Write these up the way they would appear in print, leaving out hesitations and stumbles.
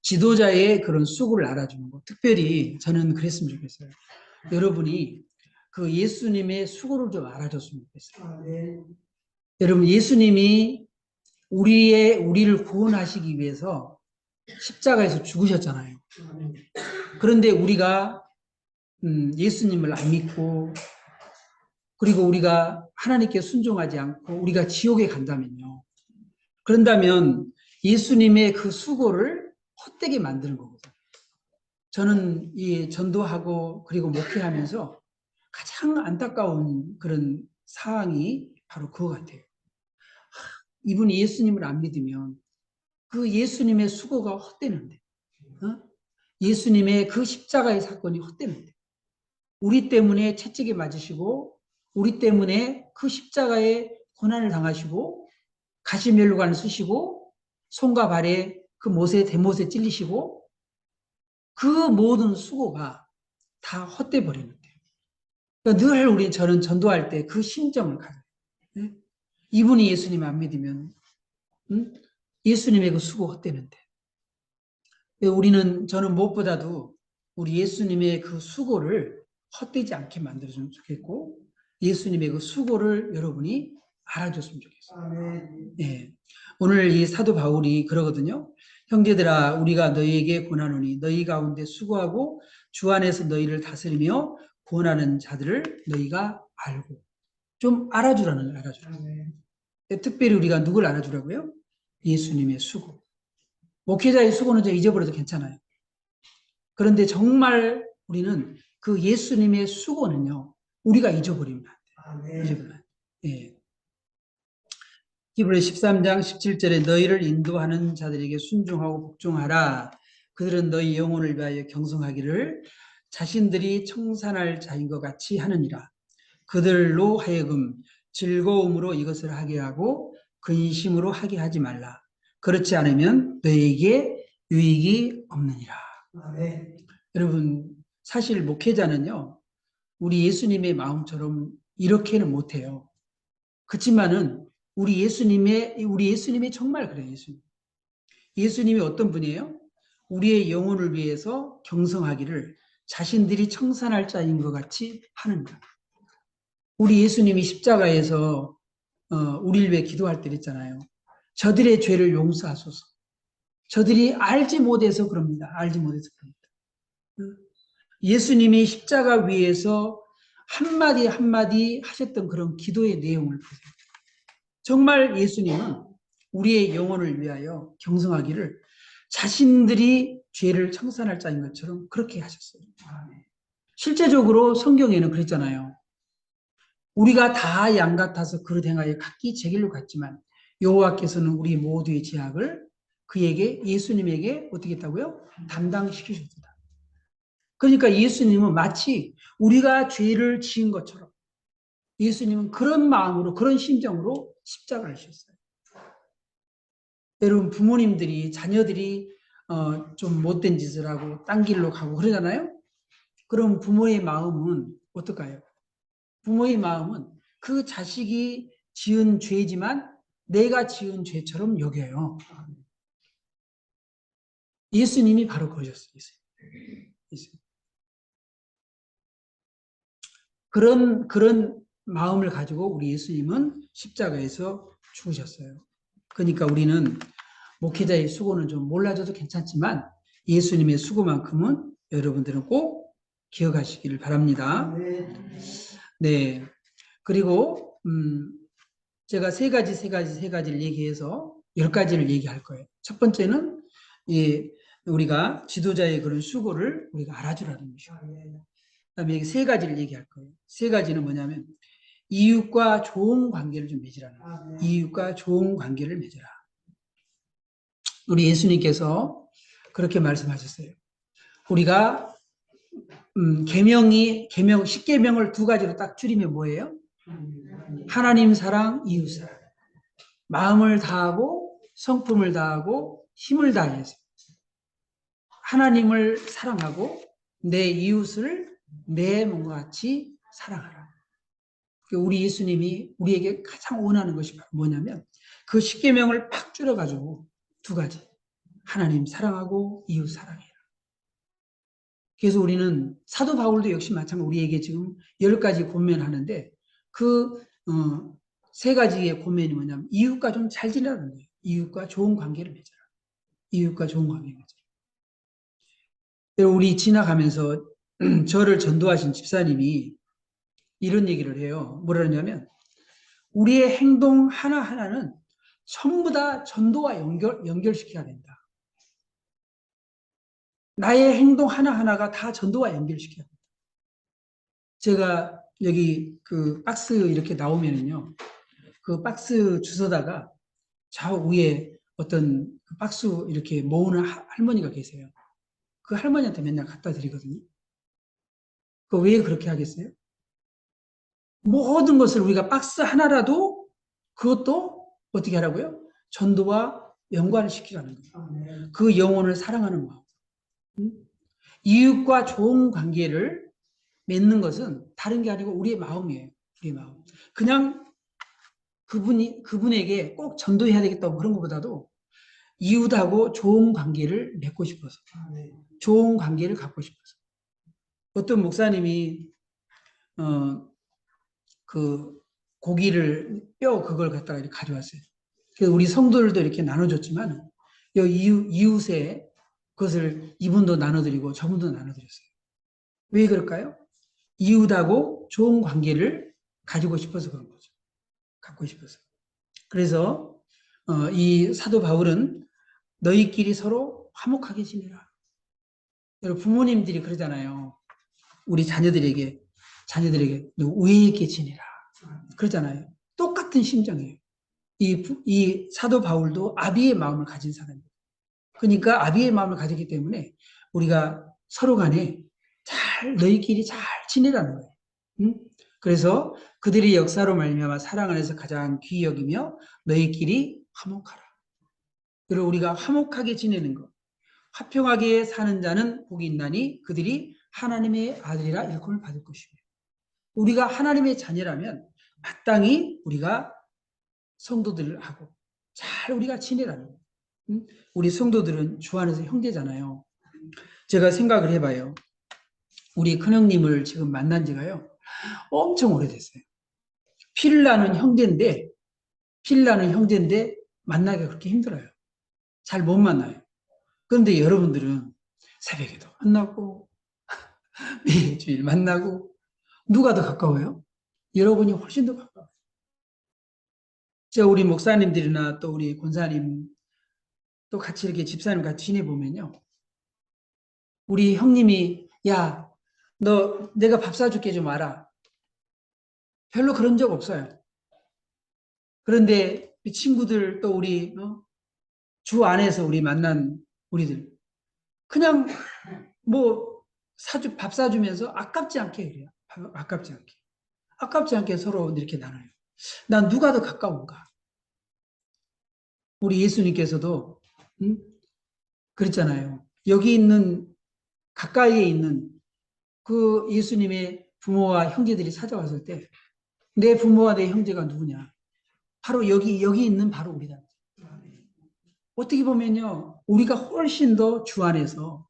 지도자의 그런 수고를 알아주는 것. 특별히 저는 그랬으면 좋겠어요. 여러분이 그 예수님의 수고를 좀 알아줬으면 좋겠어요. 네. 여러분, 예수님이 우리를 구원하시기 위해서 십자가에서 죽으셨잖아요. 그런데 우리가 예수님을 안 믿고, 그리고 우리가 하나님께 순종하지 않고 우리가 지옥에 간다면요. 그런다면 예수님의 그 수고를 헛되게 만드는 거거든요. 저는 이 전도하고 그리고 목회하면서 가장 안타까운 그런 사항이 바로 그거 같아요. 이분이 예수님을 안 믿으면 그 예수님의 수고가 헛되는데, 예수님의 그 십자가의 사건이 헛되는데, 우리 때문에 채찍에 맞으시고, 우리 때문에 그 십자가의 고난을 당하시고, 가시면류관을 쓰시고, 손과 발에 그 대못에 찔리시고, 그 모든 수고가 다 헛돼 버리는 거예요. 그러니까 늘 저는 전도할 때 그 심정을 가져요. 이분이 예수님 안 믿으면 예수님의 그 수고 헛되는데, 저는 무엇보다도 우리 예수님의 그 수고를 헛되지 않게 만들어주면 좋겠고, 예수님의 그 수고를 여러분이 알아줬으면 좋겠어요. 네. 오늘 이 사도 바울이 그러거든요. 형제들아, 우리가 너희에게 권하노니 너희 가운데 수고하고 주 안에서 너희를 다스리며 구원하는 자들을 너희가 알고. 좀 알아주라는 거예요. 알아주라. 특별히 우리가 누굴 알아주라고요? 예수님의 수고. 목회자의 수고는 좀 잊어버려도 괜찮아요. 그런데 정말 우리는 그 예수님의 수고는요, 우리가 잊어버리면 안 돼요. 잊어버리면 안 돼요. 예. 히브리 13장 17절에 너희를 인도하는 자들에게 순종하고 복종하라. 그들은 너희 영혼을 위하여 경성하기를 자신들이 청산할 자인 것 같이 하느니라. 그들로 하여금 즐거움으로 이것을 하게 하고 근심으로 하게 하지 말라. 그렇지 않으면 너희에게 유익이 없느니라. 네. 여러분, 사실 목회자는요, 우리 예수님의 마음처럼 이렇게는 못해요. 그렇지만은 우리 예수님이 정말 그래요. 예수님이 어떤 분이에요? 우리의 영혼을 위해서 경성하기를 자신들이 청산할 자인 것 같이 하는가. 우리 예수님이 십자가에서 우리를 위해 기도할 때 있잖아요. 저들의 죄를 용서하소서. 저들이 알지 못해서 그럽니다. 알지 못해서 그럽니다. 예수님이 십자가 위에서 한마디 한마디 하셨던 그런 기도의 내용을 보세요. 정말 예수님은 우리의 영혼을 위하여 경성하기를 자신들이 죄를 청산할 자인 것처럼 그렇게 하셨어요. 실제적으로 성경에는 그랬잖아요. 우리가 다 양 같아서 그릇 행하여 각기 제 길로 갔지만 여호와께서는 우리 모두의 죄악을 예수님에게 어떻게 했다고요? 담당시키셨다. 그러니까 예수님은 마치 우리가 죄를 지은 것처럼 예수님은 그런 마음으로, 그런 심정으로 십자가를 지셨어요. 여러분, 부모님들이 자녀들이 좀 못된 짓을 하고 딴 길로 가고 그러잖아요. 그럼 부모의 마음은 어떨까요? 부모의 마음은 그 자식이 지은 죄지만 내가 지은 죄처럼 여겨요. 예수님이 바로 그러셨어요. 예수님. 그런 마음을 가지고 우리 예수님은 십자가에서 죽으셨어요. 그러니까 우리는 목회자의 수고는 좀 몰라줘도 괜찮지만 예수님의 수고만큼은 여러분들은 꼭 기억하시기를 바랍니다. 네. 그리고 제가 세 가지를 얘기해서 10가지를 얘기할 거예요. 첫 번째는 우리가 지도자의 그런 수고를 우리가 알아주라는 것이고, 그다음에 세 가지를 얘기할 거예요. 세 가지는 뭐냐면 이웃과 좋은 관계를 좀 맺으라는 거예요. 이웃과 좋은 관계를 맺어라. 우리 예수님께서 그렇게 말씀하셨어요. 우리가 십계명을 두 가지로 딱 줄이면 뭐예요? 하나님 사랑, 이웃 사랑. 마음을 다하고 성품을 다하고 힘을 다해서 하나님을 사랑하고 내 이웃을 내 몸과 같이 사랑하라. 우리 예수님이 우리에게 가장 원하는 것이 뭐냐면 그 십계명을 팍 줄여가지고 두 가지. 하나님 사랑하고 이웃 사랑해라. 그래서 우리는 사도 바울도 역시 마찬가지로 우리에게 지금 10가지 권면하는데 그 세 가지의 권면이 뭐냐면 이웃과 좀 잘 지내라는 거예요. 이웃과 좋은 관계를 맺어라. 이웃과 좋은 관계를 맺어라. 우리 지나가면서 저를 전도하신 집사님이 이런 얘기를 해요. 뭐라 하냐면 우리의 행동 하나하나는 전부 다 전도와 연결시켜야 된다. 나의 행동 하나하나가 다 전도와 연결시켜야 된다. 제가 여기 그 박스 이렇게 나오면은요. 그 박스 주워다가 좌우에 어떤 그 박스 이렇게 모으는 할머니가 계세요. 그 할머니한테 맨날 갖다 드리거든요. 그 왜 그렇게 하겠어요? 모든 것을 우리가 박스 하나라도 그것도 어떻게 하라고요? 전도와 연관을 시키라는 거예요. 그 영혼을 사랑하는 마음. 이웃과 좋은 관계를 맺는 것은 다른 게 아니고 우리의 마음이에요. 우리의 마음. 그냥 그분에게 꼭 전도해야 되겠다고 그런 것보다도 이웃하고 좋은 관계를 맺고 싶어서, 좋은 관계를 갖고 싶어서. 어떤 목사님이 그 고기를 그걸 갖다가 이렇게 가져왔어요. 그래서 우리 성도들도 이렇게 나눠줬지만 이웃에 그것을 이분도 나눠드리고 저분도 나눠드렸어요. 왜 그럴까요? 이웃하고 좋은 관계를 가지고 싶어서 그런 거죠. 갖고 싶어서. 그래서 이 사도 바울은 너희끼리 서로 화목하게 지내라. 여러분 부모님들이 그러잖아요. 우리 자녀들에게 너 우애 있게 지내라. 그러잖아요. 똑같은 심정이에요. 이 사도 바울도 아비의 마음을 가진 사람이에요. 그러니까 아비의 마음을 가졌기 때문에 우리가 서로 간에 너희끼리 잘 지내라는 거예요. 응? 그래서 그들의 역사로 말미암아 사랑 안에서 가장 귀히 여기며 너희끼리 화목하라. 그리고 우리가 화목하게 지내는 것. 화평하게 사는 자는 복이 있나니 그들이 하나님의 아들이라 일컬음을 받을 것이며 우리가 하나님의 자녀라면 마땅히 우리가 성도들하고 잘 우리가 지내라는 거예요. 응? 우리 성도들은 주 안에서 형제잖아요. 제가 생각을 해봐요. 우리 큰형님을 지금 만난 지가요. 엄청 오래됐어요. 피를 나는 형제인데 만나기가 그렇게 힘들어요. 잘 못 만나요. 그런데 여러분들은 새벽에도 만나고 매일주일 만나고 누가 더 가까워요? 여러분이 훨씬 더 가까워요. 우리 목사님들이나 또 우리 권사님 또 같이 이렇게 집사님 같이 지내보면요. 우리 형님이 야, 너 내가 밥 사줄게 좀 와라. 별로 그런 적 없어요. 그런데 친구들 또 우리 주 안에서 우리 만난 우리들 그냥 뭐 밥 사주면서 아깝지 않게 그래요. 아깝지 않게 서로 이렇게 나눠요. 난 누가 더 가까운가? 우리 예수님께서도 그랬잖아요. 여기 있는 가까이에 있는 그 예수님의 부모와 형제들이 찾아왔을 때 내 부모와 내 형제가 누구냐? 바로 여기 있는 바로 우리다. 어떻게 보면요, 우리가 훨씬 더 주 안에서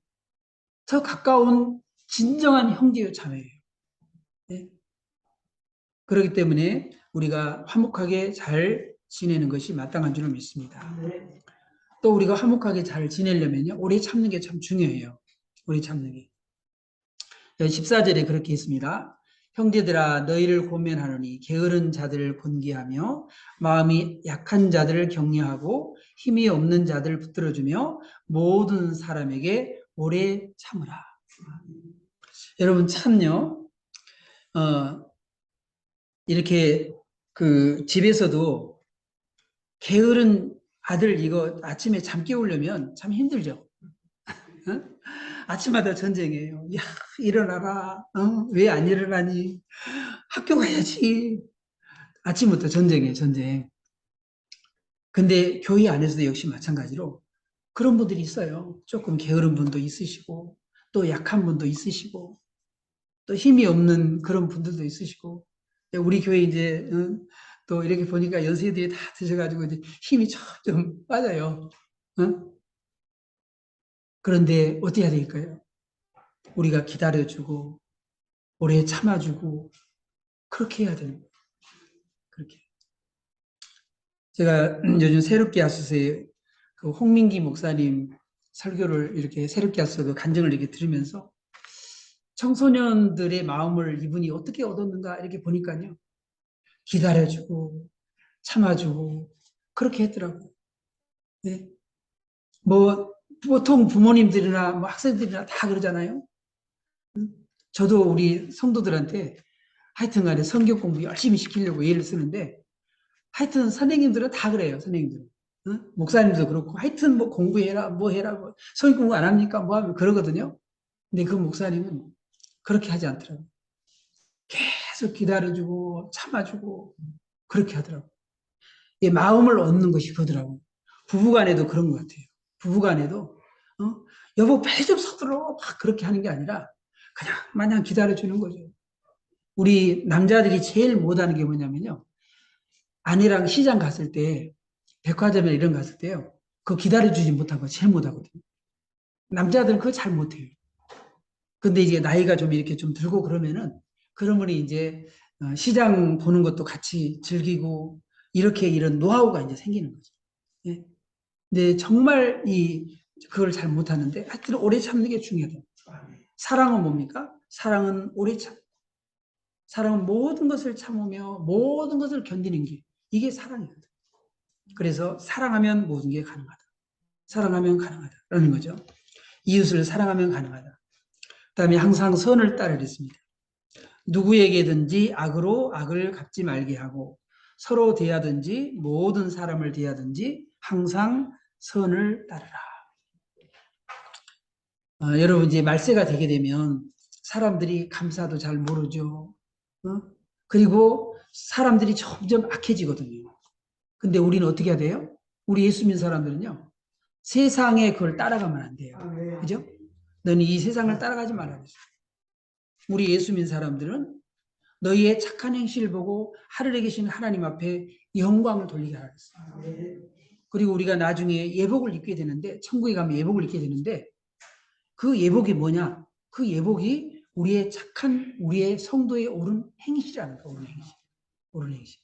더 가까운 진정한 형제요 자매예요. 네? 그렇기 때문에 우리가 화목하게 잘 지내는 것이 마땅한 줄을 믿습니다. 또 우리가 화목하게 잘 지내려면요, 오래 참는 게 참 중요해요. 오래 참는 게. 14절에 그렇게 있습니다. 형제들아 너희를 권면하노니 게으른 자들을 권기하며 마음이 약한 자들을 격려하고 힘이 없는 자들을 붙들어주며 모든 사람에게 오래 참으라. 여러분 참요. 이렇게 그 집에서도 게으른 아들 이거 아침에 잠 깨우려면 참 힘들죠. 아침마다 전쟁이에요. 야, 일어나라. 왜 안 일어나니? 학교 가야지. 아침부터 전쟁이에요, 전쟁. 근데 교회 안에서도 역시 마찬가지로 그런 분들이 있어요. 조금 게으른 분도 있으시고, 또 약한 분도 있으시고, 또 힘이 없는 그런 분들도 있으시고, 우리 교회 이제, 또 이렇게 보니까 연세들이 다 드셔가지고 이제 힘이 좀 빠져요. 어? 그런데 어떻게 해야 될까요? 우리가 기다려주고 오래 참아주고 그렇게 해야 되는 거예요. 그렇게. 제가 요즘 새롭게 하소서에 그 홍민기 목사님 설교를 이렇게 새롭게 하소서 그 간증을 이렇게 들으면서 청소년들의 마음을 이분이 어떻게 얻었는가 이렇게 보니까요. 기다려주고 참아주고 그렇게 했더라고요. 네. 뭐 보통 부모님들이나 뭐 학생들이나 다 그러잖아요. 저도 우리 성도들한테 하여튼 간에 성경 공부 열심히 시키려고 애를 쓰는데 하여튼 선생님들은 다 그래요. 선생님들은. 응? 목사님도 그렇고 하여튼 뭐 공부해라 뭐 해라 뭐 성경 공부 안 합니까 뭐 하면 그러거든요. 근데 그 목사님은 그렇게 하지 않더라고요. 계속 기다려주고 참아주고 그렇게 하더라고요. 이 마음을 얻는 것이 그거더라고요. 부부간에도 그런 것 같아요. 부부간에도 여보 배 좀 서들어 막 그렇게 하는 게 아니라 그냥 마냥 기다려주는 거죠. 우리 남자들이 제일 못하는 게 뭐냐면요. 아내랑 시장 갔을 때 백화점에 이런 거 갔을 때요. 그거 기다려주지 못한 거 제일 못하거든요. 남자들은 그거 잘 못해요. 근데 이제 나이가 좀 이렇게 좀 들고 그러면 이제 시장 보는 것도 같이 즐기고 이렇게 이런 노하우가 이제 생기는 거죠. 예. 근데 정말 그걸 잘 못하는데 하여튼 오래 참는 게 중요하다. 사랑은 뭡니까? 사랑은 오래 참. 사랑은 모든 것을 참으며 모든 것을 견디는 게 이게 사랑이거든. 그래서 사랑하면 모든 게 가능하다. 사랑하면 가능하다라는 거죠. 이웃을 사랑하면 가능하다. 그다음에 항상 선을 따르겠습니다. 누구에게든지 악으로 악을 갚지 말게 하고 서로 대하든지 모든 사람을 대하든지 항상 선을 따르라. 여러분 이제 말세가 되게 되면 사람들이 감사도 잘 모르죠. 그리고 사람들이 점점 악해지거든요. 근데 우리는 어떻게 해야 돼요? 우리 예수 믿는 사람들은요. 세상에 그걸 따라가면 안 돼요. 그죠? 너는 이 세상을 따라가지 말라 그랬어요. 우리 예수 믿는 사람들은 너희의 착한 행실을 보고 하늘에 계신 하나님 앞에 영광을 돌리게 하라 그랬어요. 그리고 우리가 나중에 예복을 입게 되는데 천국에 가면 예복을 입게 되는데 그 예복이 뭐냐? 그 예복이 우리의 착한 우리의 성도의 옳은 행실이라는 거예요. 옳은 행실. 옳은 행실.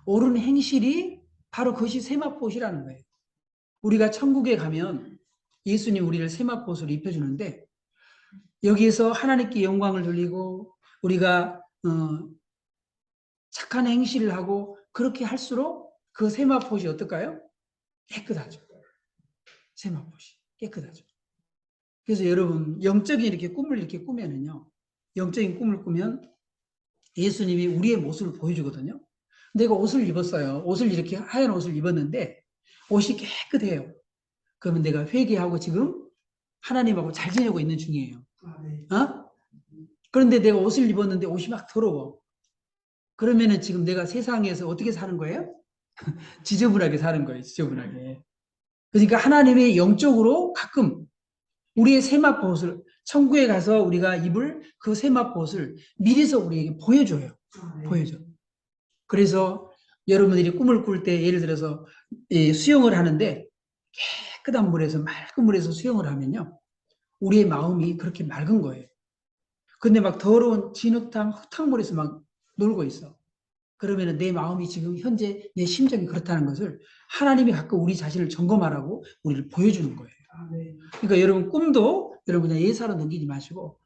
옳은 행실이 바로 그것이 세마포옷이라는 거예요. 우리가 천국에 가면 예수님 우리를 세마포옷을 입혀주는데 여기에서 하나님께 영광을 돌리고 우리가 착한 행실을 하고 그렇게 할수록 그 세마포옷이 어떨까요? 깨끗하죠. 세마포옷이 깨끗하죠. 그래서 여러분 영적인 이렇게 꿈을 이렇게 꾸면은요. 영적인 꿈을 꾸면 예수님이 우리의 모습을 보여주거든요. 내가 옷을 입었어요. 옷을 이렇게 하얀 옷을 입었는데 옷이 깨끗해요. 그러면 내가 회개하고 지금 하나님하고 잘 지내고 있는 중이에요. 어? 그런데 내가 옷을 입었는데 옷이 막 더러워. 그러면은 지금 내가 세상에서 어떻게 사는 거예요? 지저분하게 사는 거예요. 지저분하게. 그러니까 하나님이 영적으로 가끔 우리의 세마포옷을 천국에 가서 우리가 입을 그 세마포옷을 미리서 우리에게 보여줘요. 보여줘. 그래서 여러분들이 꿈을 꿀 때 예를 들어서 수영을 하는데 깨끗한 물에서 맑은 물에서 수영을 하면요. 우리의 마음이 그렇게 맑은 거예요. 근데 막 더러운 진흙탕, 흙탕물에서 막 놀고 있어. 그러면 내 마음이 지금 현재 내 심정이 그렇다는 것을 하나님이 가끔 우리 자신을 점검하라고 우리를 보여주는 거예요. 그러니까 여러분 꿈도 여러분 그냥 예사로 넘기지 마시고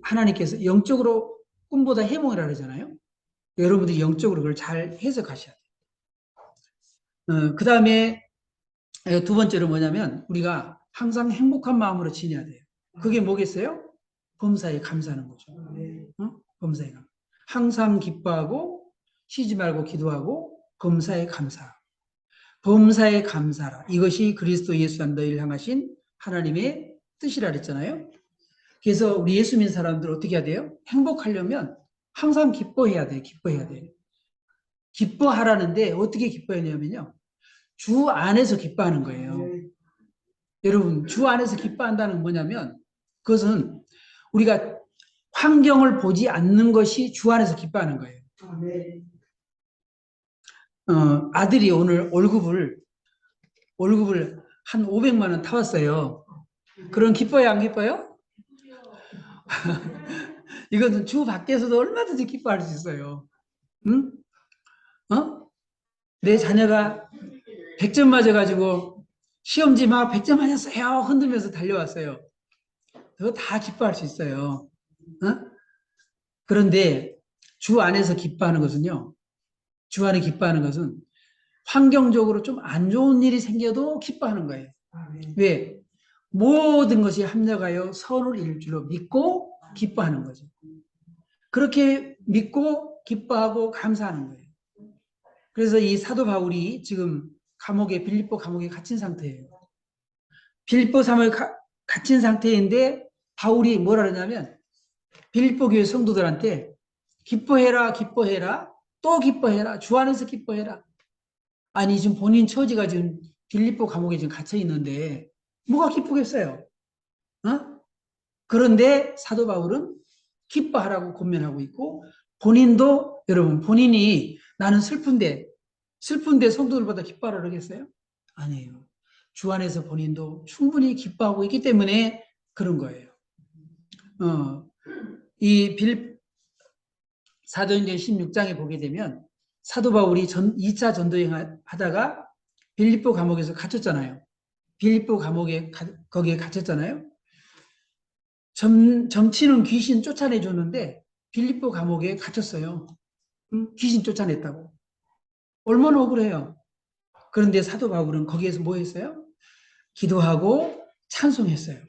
하나님께서 영적으로 꿈보다 해몽이라 그러잖아요. 여러분들이 영적으로 그걸 잘 해석하셔야 돼요. 그 다음에 두 번째로 뭐냐면 우리가 항상 행복한 마음으로 지내야 돼요. 그게 뭐겠어요? 범사에 감사하는 거죠. 범사에 감사. 항상 기뻐하고 쉬지 말고 기도하고 범사에 감사. 범사에 감사라. 이것이 그리스도 예수 안 너희를 향하신 하나님의 뜻이라 그랬잖아요. 그래서 우리 예수 믿는 사람들 어떻게 해야 돼요? 행복하려면 항상 기뻐해야 돼요. 기뻐해야 돼요. 기뻐하라는데 어떻게 기뻐하냐면요. 주 안에서 기뻐하는 거예요. 여러분, 주 안에서 기뻐한다는 건 뭐냐면 그것은 우리가 환경을 보지 않는 것이 주 안에서 기뻐하는 거예요. 아들이 오늘 월급을 한 500만 원 타왔어요. 그럼 기뻐요, 안 기뻐요? 이것은 주 밖에서도 얼마든지 기뻐할 수 있어요. 응? 어? 내 자녀가 100점 맞아가지고 시험지 막 100점 맞았어요. 흔들면서 달려왔어요. 그거 다 기뻐할 수 있어요. 어? 그런데 주 안에서 기뻐하는 것은요. 주 안에 기뻐하는 것은 환경적으로 좀 안 좋은 일이 생겨도 기뻐하는 거예요. 왜? 모든 것이 합력하여 선을 이룰 줄로 믿고 기뻐하는 거죠. 그렇게 믿고 기뻐하고 감사하는 거예요. 그래서 이 사도 바울이 지금 빌립보 감옥에 갇힌 상태예요. 빌립보 감옥에 갇힌 상태인데 바울이 뭐라 그러냐면 빌립보 교회 성도들한테 기뻐해라, 기뻐해라, 또 기뻐해라, 주 안에서 기뻐해라. 아니 지금 본인 처지가 지금 빌립보 감옥에 지금 갇혀 있는데 뭐가 기쁘겠어요? 어? 그런데 사도 바울은 기뻐하라고 권면하고 있고 본인도 여러분 본인이 나는 슬픈데 성도들보다 기뻐하라 그러겠어요? 아니에요. 주 안에서 본인도 충분히 기뻐하고 있기 때문에 그런 거예요. 이 사도행전 16장에 보게 되면 사도 바울이 2차 전도행 하다가 빌립보 감옥에서 갇혔잖아요. 빌립보 감옥에 거기에 갇혔잖아요. 점치는 귀신 쫓아내 줬는데 빌립보 감옥에 갇혔어요. 귀신 쫓아냈다고. 얼마나 억울해요. 그런데 사도 바울은 거기에서 뭐 했어요? 기도하고 찬송했어요.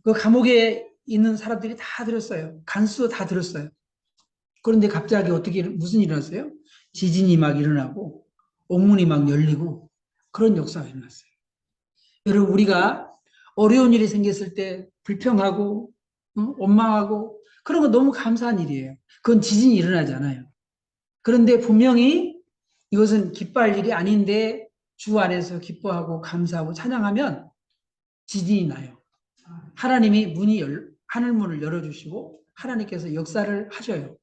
그 감옥에 있는 사람들이 다 들었어요. 간수도 다 들었어요. 그런데 갑자기 무슨 일이 일어났어요? 지진이 막 일어나고 옥문이 막 열리고 그런 역사가 일어났어요. 여러분 우리가 어려운 일이 생겼을 때 불평하고 원망하고 그런 거 너무 감사한 일이에요. 그건 지진이 일어나잖아요. 그런데 분명히 이것은 기뻐할 일이 아닌데 주 안에서 기뻐하고 감사하고 찬양하면 지진이 나요. 하나님이 하늘 문을 열어주시고 하나님께서 역사를 하셔요.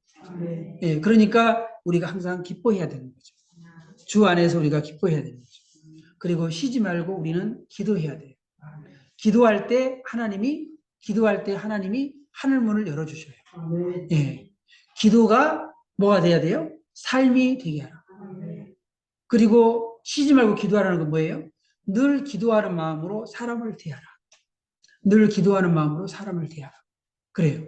예, 그러니까 우리가 항상 기뻐해야 되는 거죠. 주 안에서 우리가 기뻐해야 되는 거죠. 그리고 쉬지 말고 우리는 기도해야 돼요. 기도할 때 하나님이 하늘 문을 열어주셔요. 예. 기도가 뭐가 돼야 돼요? 삶이 되게 하라. 그리고 쉬지 말고 기도하라는 건 뭐예요? 늘 기도하는 마음으로 사람을 대하라. 늘 기도하는 마음으로 사람을 대하라. 그래요.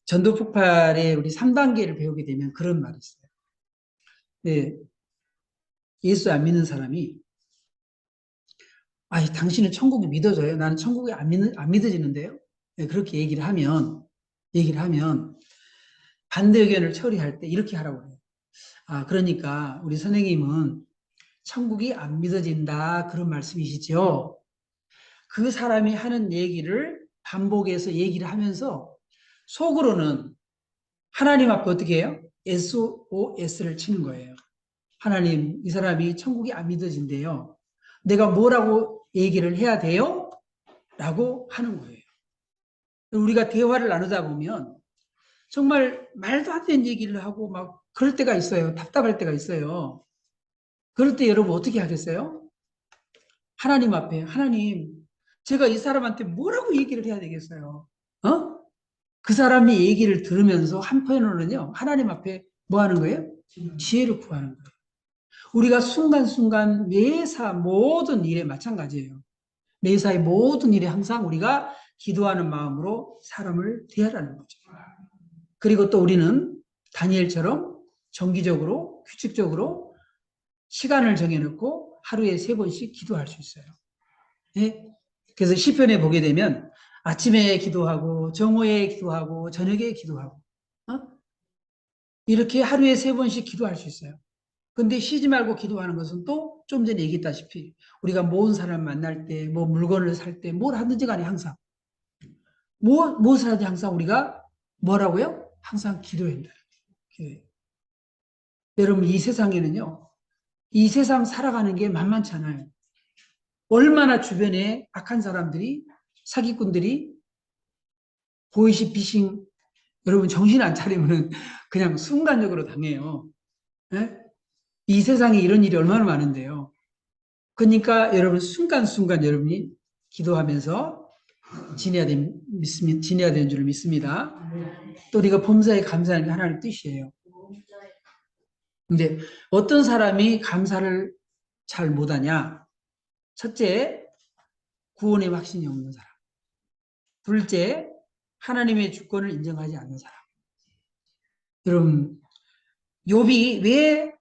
전도 폭발의 우리 3단계를 배우게 되면 그런 말이 있어요. 네. 예수 안 믿는 사람이 당신은 천국이 믿어져요? 나는 천국이 안 믿어지는데요? 네, 그렇게 얘기를 하면 반대 의견을 처리할 때 이렇게 하라고 해요. 그러니까 우리 선생님은 천국이 안 믿어진다 그런 말씀이시죠? 그 사람이 하는 얘기를 반복해서 얘기를 하면서 속으로는 하나님 앞에 어떻게 해요? SOS를 치는 거예요. 하나님, 이 사람이 천국이 안 믿어진대요. 내가 뭐라고 얘기를 해야 돼요? 라고 하는 거예요. 우리가 대화를 나누다 보면 정말 말도 안 되는 얘기를 하고 막 그럴 때가 있어요. 답답할 때가 있어요. 그럴 때 여러분 어떻게 하겠어요? 하나님 앞에, 하나님, 제가 이 사람한테 뭐라고 얘기를 해야 되겠어요? 어? 그 사람이 얘기를 들으면서 한편으로는요, 하나님 앞에 뭐 하는 거예요? 지혜를 구하는 거예요. 우리가 순간순간 매사 모든 일에 마찬가지예요. 매사의 모든 일에 항상 우리가 기도하는 마음으로 사람을 대하라는 거죠. 그리고 또 우리는 다니엘처럼 정기적으로, 규칙적으로 시간을 정해놓고 하루에 3번씩 기도할 수 있어요. 네? 그래서 시편에 보게 되면 아침에 기도하고 정오에 기도하고 저녁에 기도하고 이렇게 하루에 3번씩 기도할 수 있어요. 근데 쉬지 말고 기도하는 것은 또 좀 전에 얘기했다시피 우리가 모은 사람 만날 때, 뭐 물건을 살 때, 뭘 하든지 간에 항상 무엇을 하든지 항상 우리가 뭐라고요? 항상 기도해야 된다. 여러분 이 세상에는요. 이 세상 살아가는 게 만만치 않아요. 얼마나 주변에 악한 사람들이 사기꾼들이 보이시 피싱 여러분 정신 안 차리면 그냥 순간적으로 당해요. 네? 이 세상에 이런 일이 얼마나 많은데요. 그러니까 여러분 순간순간 여러분이 기도하면서 지내야 되는 줄 믿습니다. 또 우리가 범사에 감사하는 게 하나님의 뜻이에요. 근데 어떤 사람이 감사를 잘 못하냐? 첫째, 구원의 확신이 없는 사람. 둘째, 하나님의 주권을 인정하지 않는 사람. 여러분, 욥이 왜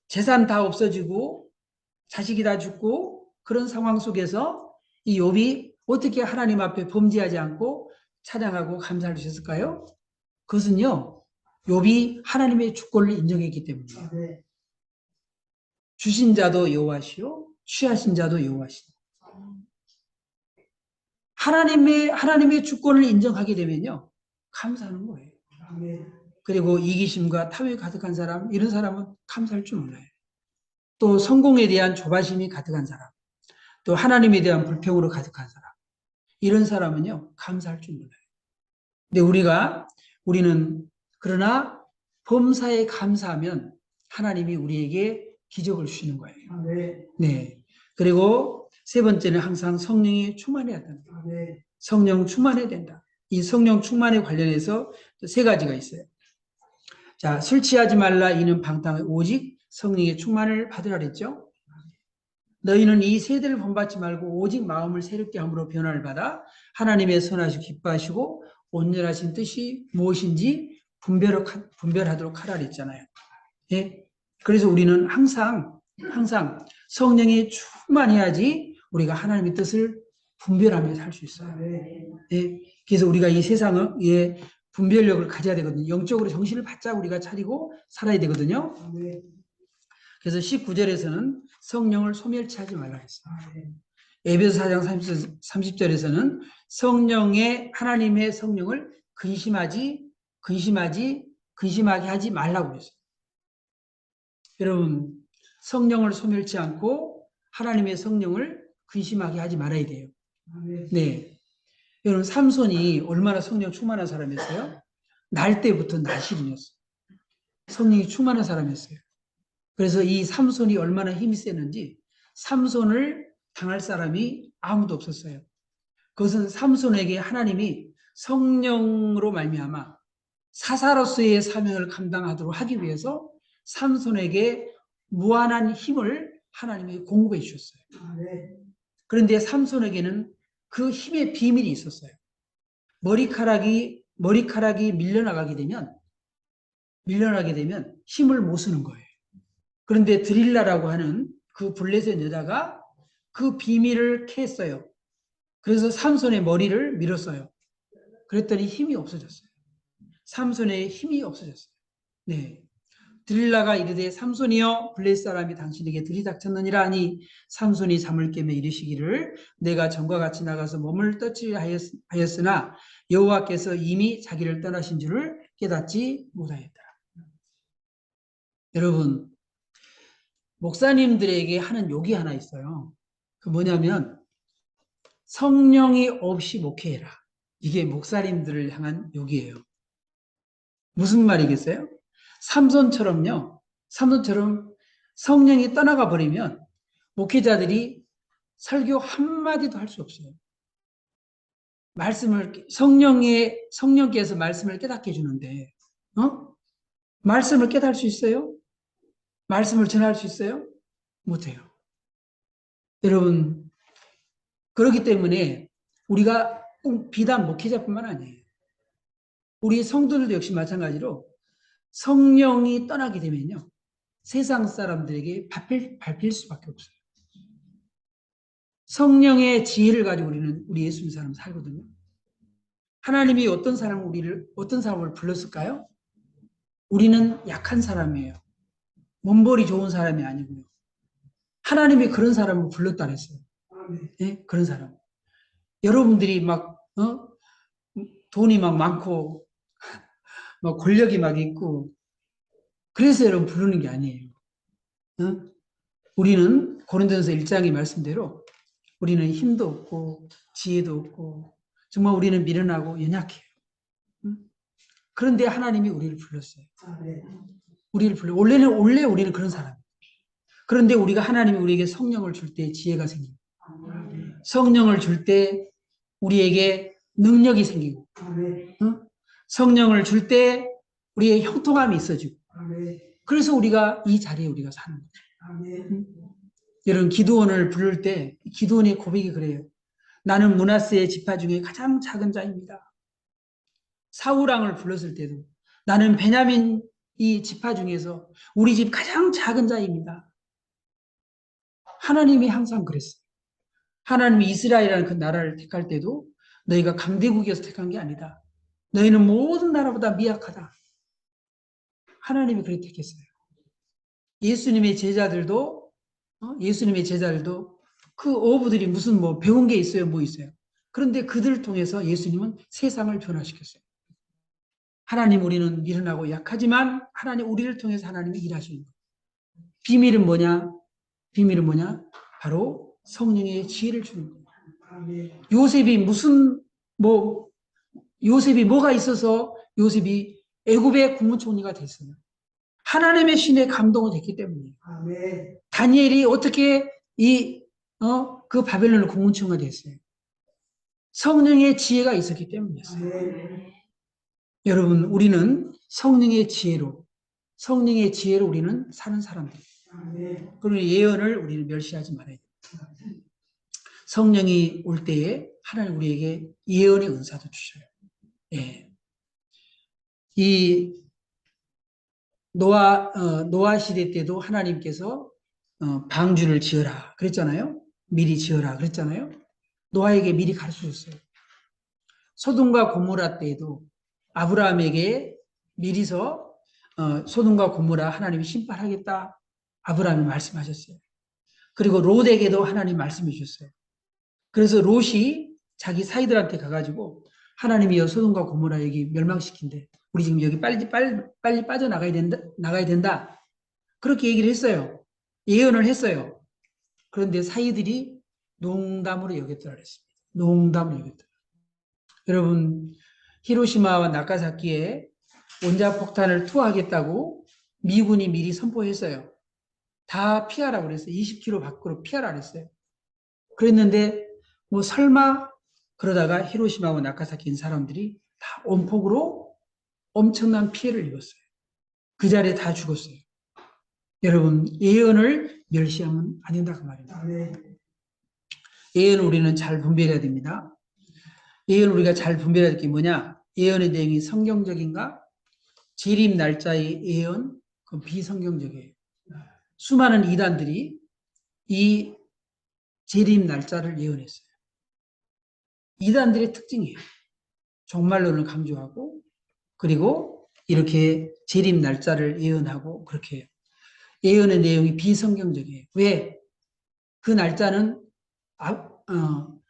재산 다 없어지고 자식이 다 죽고 그런 상황 속에서 이 욥이 어떻게 하나님 앞에 범죄하지 않고 찬양하고 감사할 수 있을까요? 그것은요, 욥이 하나님의 주권을 인정했기 때문이에요. 주신 자도 여호와시요 취하신 자도 여호와시다. 하나님의 주권을 인정하게 되면요, 감사하는 거예요. 그리고 이기심과 탐욕이 가득한 사람, 이런 사람은 감사할 줄 몰라요. 또 성공에 대한 조바심이 가득한 사람, 또 하나님에 대한 불평으로 가득한 사람, 이런 사람은요, 감사할 줄 몰라요. 근데 우리는 그러나 범사에 감사하면 하나님이 우리에게 기적을 주시는 거예요. 네. 그리고 세 번째는 항상 성령이 충만해야 된다. 성령 충만해야 된다. 이 성령 충만에 관련해서 세 가지가 있어요. 자, 술 취하지 말라 이는 방탕 오직 성령의 충만을 받으라 그랬죠. 너희는 이 세대를 본받지 말고 오직 마음을 새롭게 함으로 변화를 받아 하나님의 선하시고 기뻐하시고 온전하신 뜻이 무엇인지 분별하도록 하라 그랬잖아요. 예? 그래서 우리는 항상 성령이 충만해야지 우리가 하나님의 뜻을 분별하며 살 수 있어요. 예? 그래서 우리가 이 세상의 분별력을 가져야 되거든요. 영적으로 정신을 바짝 우리가 차리고 살아야 되거든요. 그래서 19절에서는 성령을 소멸치하지 말라 했어요. 에베소 4장 30절에서는 하나님의 성령을 근심하게 하지 말라고 그랬어요. 여러분, 성령을 소멸치 않고 하나님의 성령을 근심하게 하지 말아야 돼요. 네. 여러분, 삼손이 얼마나 성령 충만한 사람이었어요? 날 때부터 나실이었어요. 성령이 충만한 사람이었어요. 그래서 이 삼손이 얼마나 힘이 셌는지 삼손을 당할 사람이 아무도 없었어요. 그것은 삼손에게 하나님이 성령으로 말미암아 사사로서의 사명을 감당하도록 하기 위해서 삼손에게 무한한 힘을 하나님이 공급해 주셨어요. 그런데 삼손에게는 그 힘의 비밀이 있었어요. 머리카락이 밀려나게 되면 힘을 못 쓰는 거예요. 그런데 드릴라라고 하는 그 블레셋 여자가 그 비밀을 캐했어요. 그래서 삼손의 머리를 밀었어요. 그랬더니 힘이 없어졌어요. 삼손의 힘이 없어졌어요. 네. 드릴라가 이르되 삼손이여 블레셋 사람이 당신에게 들이닥쳤느니라 하니 삼손이 잠을 깨며 이르시기를 내가 전과 같이 나가서 몸을 떠치려 하였으나 여호와께서 이미 자기를 떠나신 줄을 깨닫지 못하였더라. 여러분, 목사님들에게 하는 욕이 하나 있어요. 그 뭐냐면 성령이 없이 목회해라. 이게 목사님들을 향한 욕이에요. 무슨 말이겠어요? 삼손처럼 성령이 떠나가 버리면 목회자들이 설교 한마디도 할 수 없어요. 성령께서 말씀을 깨닫게 해주는데, 말씀을 깨달을 수 있어요? 말씀을 전할 수 있어요? 못해요. 여러분, 그렇기 때문에 우리가 꼭 비단 목회자뿐만 아니에요. 우리 성도들도 역시 마찬가지로 성령이 떠나게 되면요, 세상 사람들에게 밟힐 수밖에 없어요. 성령의 지혜를 가지고 우리 예수 믿는 사람 살거든요. 하나님이 어떤 사람을 불렀을까요? 우리는 약한 사람이에요. 몸벌이 좋은 사람이 아니고요. 하나님이 그런 사람을 불렀다 그랬어요. 네? 그런 사람. 여러분들이 돈이 많고, 권력이 있고, 그래서 여러분 부르는 게 아니에요. 우리는 고린도전서 1장의 말씀대로 우리는 힘도 없고, 지혜도 없고, 정말 우리는 미련하고 연약해요. 그런데 하나님이 우리를 불렀어요. 원래 우리는 그런 사람이에요. 그런데 우리가 하나님이 우리에게 성령을 줄 때 지혜가 생기고, 성령을 줄 때 우리에게 능력이 생기고, 응? 성령을 줄 때 우리의 형통함이 있어지고, 그래서 우리가 이 자리에 우리가 사는 거죠. 응? 여러분, 기드온을 부를 때 기드온의 고백이 그래요. 나는 므낫세의 지파 중에 가장 작은 자입니다. 사울왕을 불렀을 때도 나는 베냐민 이 지파 중에서 우리 집 가장 작은 자입니다. 하나님이 항상 그랬어요. 하나님이 이스라엘이라는 그 나라를 택할 때도 너희가 강대국에서 택한 게 아니다. 너희는 모든 나라보다 미약하다. 하나님이 그렇게 택했어요. 예수님의 제자들도 그 어부들이 무슨 뭐 배운 게 있어요, 뭐 있어요. 그런데 그들을 통해서 예수님은 세상을 변화시켰어요. 하나님 우리는 미련하고 약하지만 하나님 우리를 통해서 하나님이 일하시는 거예요. 비밀은 뭐냐? 비밀은 뭐냐? 바로 성령의 지혜를 주는 거예요. 요셉이 뭐가 있어서 요셉이 애굽의 국무총리가 됐어요. 하나님의 신의 감동을 됐기 때문이에요. 다니엘이 어떻게 그 바벨론의 국무총리가 됐어요. 성령의 지혜가 있었기 때문이었어요. 여러분, 우리는 성령의 지혜로 우리는 사는 사람들이에요. 그리고 예언을 우리는 멸시하지 말아야 돼요. 성령이 올 때에 하나님 우리에게 예언의 은사도 주셔요. 예. 이 노아 시대 때도 하나님께서 방주를 지어라 그랬잖아요. 미리 지어라 그랬잖아요. 노아에게 미리 가르쳐 줬어요. 소돔과 고모라 때에도 아브라함에게 미리서 소돔과 고모라 하나님이 심판하겠다. 아브라함이 말씀하셨어요. 그리고 롯에게도 하나님 말씀해 주셨어요. 그래서 롯이 자기 사이들한테 가가지고 하나님이 소돔과 고모라 여기 멸망시킨대. 우리 지금 여기 빨리 빠져나가야 된다. 그렇게 얘기를 했어요. 예언을 했어요. 그런데 사이들이 농담으로 여겼더라 그랬습니다. 농담으로 여겼더라. 여러분, 히로시마와 나가사키에 원자폭탄을 투하하겠다고 미군이 미리 선포했어요. 다 피하라고 그랬어요. 20km 밖으로 피하라 그랬어요. 그랬는데 뭐 설마 그러다가 히로시마와 나가사키인 사람들이 다 온폭으로 엄청난 피해를 입었어요. 그 자리에 다 죽었어요. 여러분, 예언을 멸시하면 안 된다 그 말입니다. 예언을 우리는 잘 분별해야 됩니다. 예언을 우리가 잘 분별해야 될 게 뭐냐? 예언의 내용이 성경적인가? 재림 날짜의 예언, 그건 비성경적이에요. 수많은 이단들이 이 재림 날짜를 예언했어요. 이단들의 특징이에요. 종말론을 강조하고 그리고 이렇게 재림 날짜를 예언하고 그렇게 해요. 예언의 내용이 비성경적이에요. 왜? 그 날짜는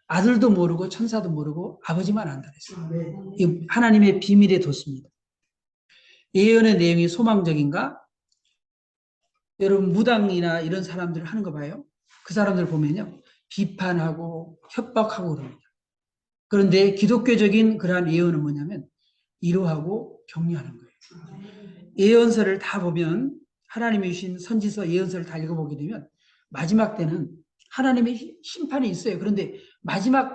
아들도 모르고 천사도 모르고 아버지만 안다 그랬어요. 이 하나님의 비밀에 뒀습니다. 예언의 내용이 소망적인가? 여러분 무당이나 이런 사람들 하는 거 봐요. 그 사람들 보면요. 비판하고 협박하고 그럽니다. 그런데 기독교적인 그러한 예언은 뭐냐면 위로하고 격려하는 거예요. 예언서를 다 보면 하나님이 주신 선지서 예언서를 다 읽어보게 되면 마지막 때는 하나님의 심판이 있어요. 그런데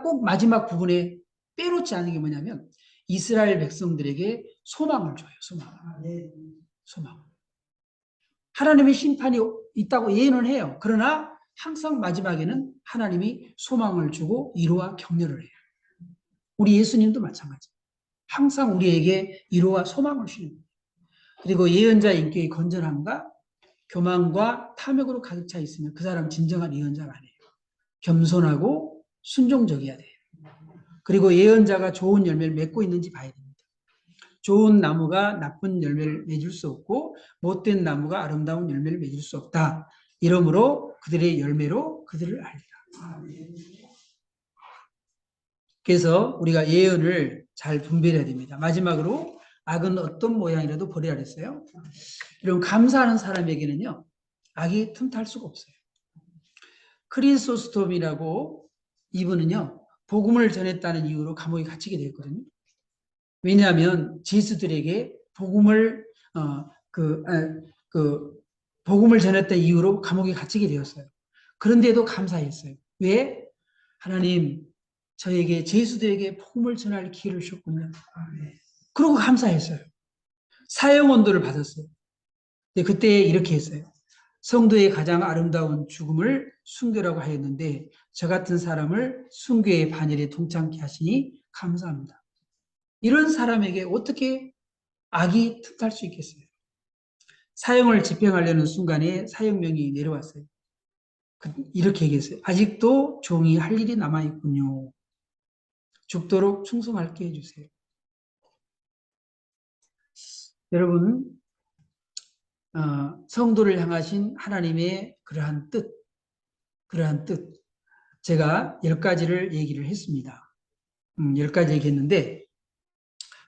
꼭 마지막 부분에 빼놓지 않은 게 뭐냐면 이스라엘 백성들에게 소망을 줘요. 소망. 하나님의 심판이 있다고 예언을 해요. 그러나 항상 마지막에는 하나님이 소망을 주고 위로와 격려를 해요. 우리 예수님도 마찬가지. 항상 우리에게 위로와 소망을 주는 거예요. 그리고 예언자의 인격이 건전함과 교만과 탐욕으로 가득 차 있으면 그 사람 진정한 예언자가 아니에요. 겸손하고 순종적이어야 돼요. 그리고 예언자가 좋은 열매를 맺고 있는지 봐야 됩니다. 좋은 나무가 나쁜 열매를 맺을 수 없고 못된 나무가 아름다운 열매를 맺을 수 없다. 이러므로 그들의 열매로 그들을 알리라. 그래서 우리가 예언을 잘 분별해야 됩니다. 마지막으로 악은 어떤 모양이라도 버려야 했어요. 이런 감사하는 사람에게는요. 악이 틈탈 수가 없어요. 크리소스톰이라고 이분은요. 복음을 전했다는 이유로 감옥에 갇히게 됐거든요. 왜냐하면 제수들에게 복음을 복음을 전했던 이후로 감옥에 갇히게 되었어요. 그런데도 감사했어요. 왜? 하나님, 저에게, 제수들에게 복음을 전할 기회를 주셨군요. 그러고 감사했어요. 사형언도를 받았어요. 근데 그때 이렇게 했어요. 성도의 가장 아름다운 죽음을 순교라고 하였는데 저 같은 사람을 순교의 반열에 동참케 하시니 감사합니다. 이런 사람에게 어떻게 악이 틈탈 수 있겠어요? 사형을 집행하려는 순간에 사형명이 내려왔어요. 이렇게 얘기했어요. 아직도 종이 할 일이 남아있군요. 죽도록 충성할게 해주세요. 여러분, 성도를 향하신 하나님의 그러한 뜻, 제가 10가지를 얘기를 했습니다. 10가지 얘기했는데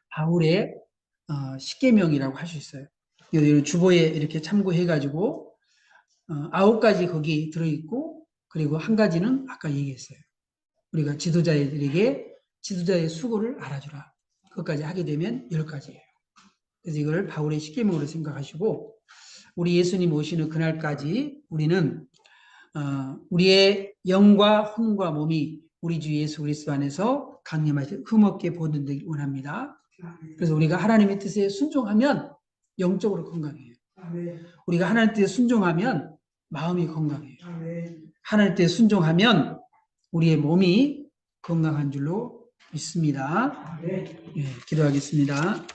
바울의 십계명이라고 할 수 있어요. 주보에 이렇게 참고해가지고 9가지 거기 들어있고 그리고 한 가지는 아까 얘기했어요. 우리가 지도자의 수고를 알아주라. 그것까지 하게 되면 10가지예요. 그래서 이걸 바울의 십계명으로 생각하시고 우리 예수님 오시는 그날까지 우리는 우리의 영과 혼과 몸이 우리 주 예수 그리스도 안에서 강림하시 흠없게 보존되길 원합니다. 그래서 우리가 하나님의 뜻에 순종하면 영적으로 건강해요. 우리가 하나님 뜻에 순종하면 마음이 건강해요. 하나님 뜻에 순종하면 우리의 몸이 건강한 줄로 믿습니다. 예, 기도하겠습니다.